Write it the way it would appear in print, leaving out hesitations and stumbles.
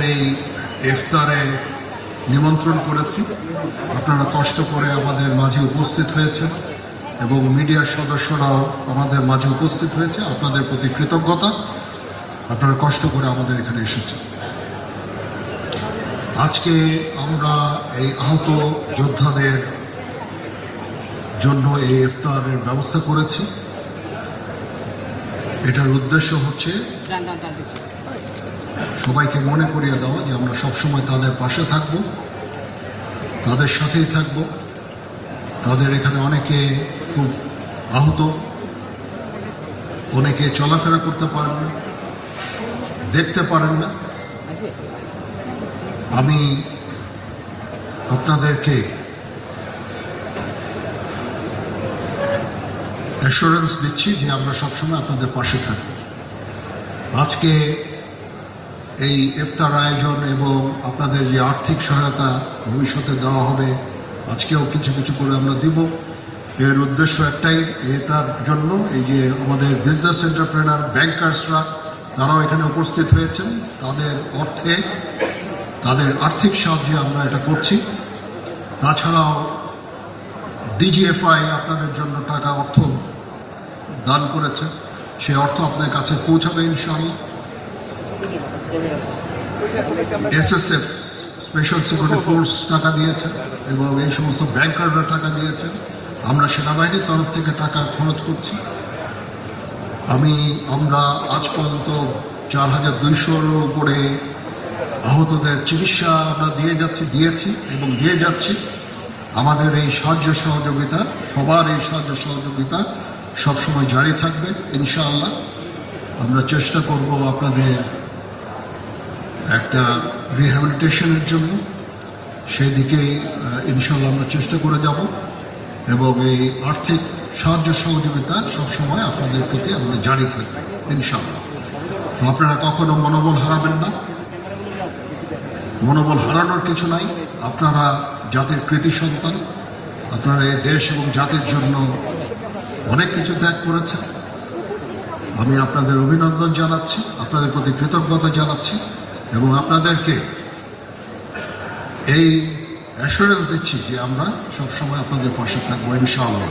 এই ইফতারে নিমন্ত্রণ করেছি। আপনারা কষ্ট করে আমাদের মাঝে উপস্থিত হয়েছেন এবং মিডিয়ার সদস্যরাও আমাদের মাঝে উপস্থিত হয়েছে। আপনাদের প্রতি কৃতজ্ঞতা, আপনারা কষ্ট করে আমাদের এখানে এসেছেন। আজকে আমরা এই আহত যোদ্ধাদের জন্য এই ইফতারের ব্যবস্থা করেছি। এটার উদ্দেশ্য হচ্ছে সবাইকে মনে করিয়ে দেওয়া যে আমরা সবসময় তাদের পাশে থাকব, তাদের সাথেই থাকব। তাদের এখানে অনেকে খুব আহত, অনেকে চলাফেরা করতে পারেন না, দেখতে পারেন না। আমি আপনাদেরকে অ্যাসুরেন্স দিচ্ছি যে আমরা সবসময় আপনাদের পাশে থাকব। আজকে এই ইফতার আয়োজন এবং আপনাদের যে আর্থিক সহায়তা ভবিষ্যতে দেওয়া হবে, আজকেও কিছু কিছু করে আমরা দিব। এর উদ্দেশ্য একটাই, এটার জন্য এই যে আমাদের বিজনেস এন্টারপ্রেনার, ব্যাংকার্সরা তারাও এখানে উপস্থিত হয়েছেন। তাদের অর্থে, তাদের আর্থিক সাহায্যে আমরা এটা করছি। তাছাড়াও ডিজিএফআই আপনাদের জন্য টাকা অর্থ দান করেছে, সে অর্থ আপনাদের কাছে পৌঁছাবে ইনশাআল্লাহ। এসএসএফ, স্পেশাল সিকিউরিটি ফোর্স টাকা দিয়েছে এবং এই সমস্ত ব্যাংকাররা টাকা দিয়েছেন। আমরা সেনাবাহিনীর তরফ থেকে টাকা খরচ করছি। আমরা আজ পর্যন্ত 4200-এর উপরে আহতদের চিকিৎসা আমরা দিয়েছি এবং দিয়ে যাচ্ছি। আমাদের এই সাহায্য সহযোগিতা, সবার এই সাহায্য সহযোগিতা সবসময় জারি থাকবে ইনশাআল্লাহ। আমরা চেষ্টা করব আপনাদের একটা রিহ্যাবিলিটেশনের জন্য, সেই দিকেই ইনশাআল্লাহ আমরা চেষ্টা করে যাব এবং এই আর্থিক সাহায্য সহযোগিতা সবসময় আপনাদের প্রতি আমাদের জারি থাকবে ইনশাআল্লাহ। তো আপনারা কখনো মনোবল হারাবেন না, মনোবল হারানোর কিছু নাই। আপনারা জাতির কৃতি সন্তান, আপনারা এই দেশ এবং জাতির জন্য অনেক কিছু ত্যাগ করেছেন। আমি আপনাদের অভিনন্দন জানাচ্ছি, আপনাদের প্রতি কৃতজ্ঞতা জানাচ্ছি এবং আপনাদেরকে এই অ্যাসুরেন্স দিচ্ছি যে আমরা সবসময় আপনাদের পাশে থাকবো ইনশাআল্লাহ।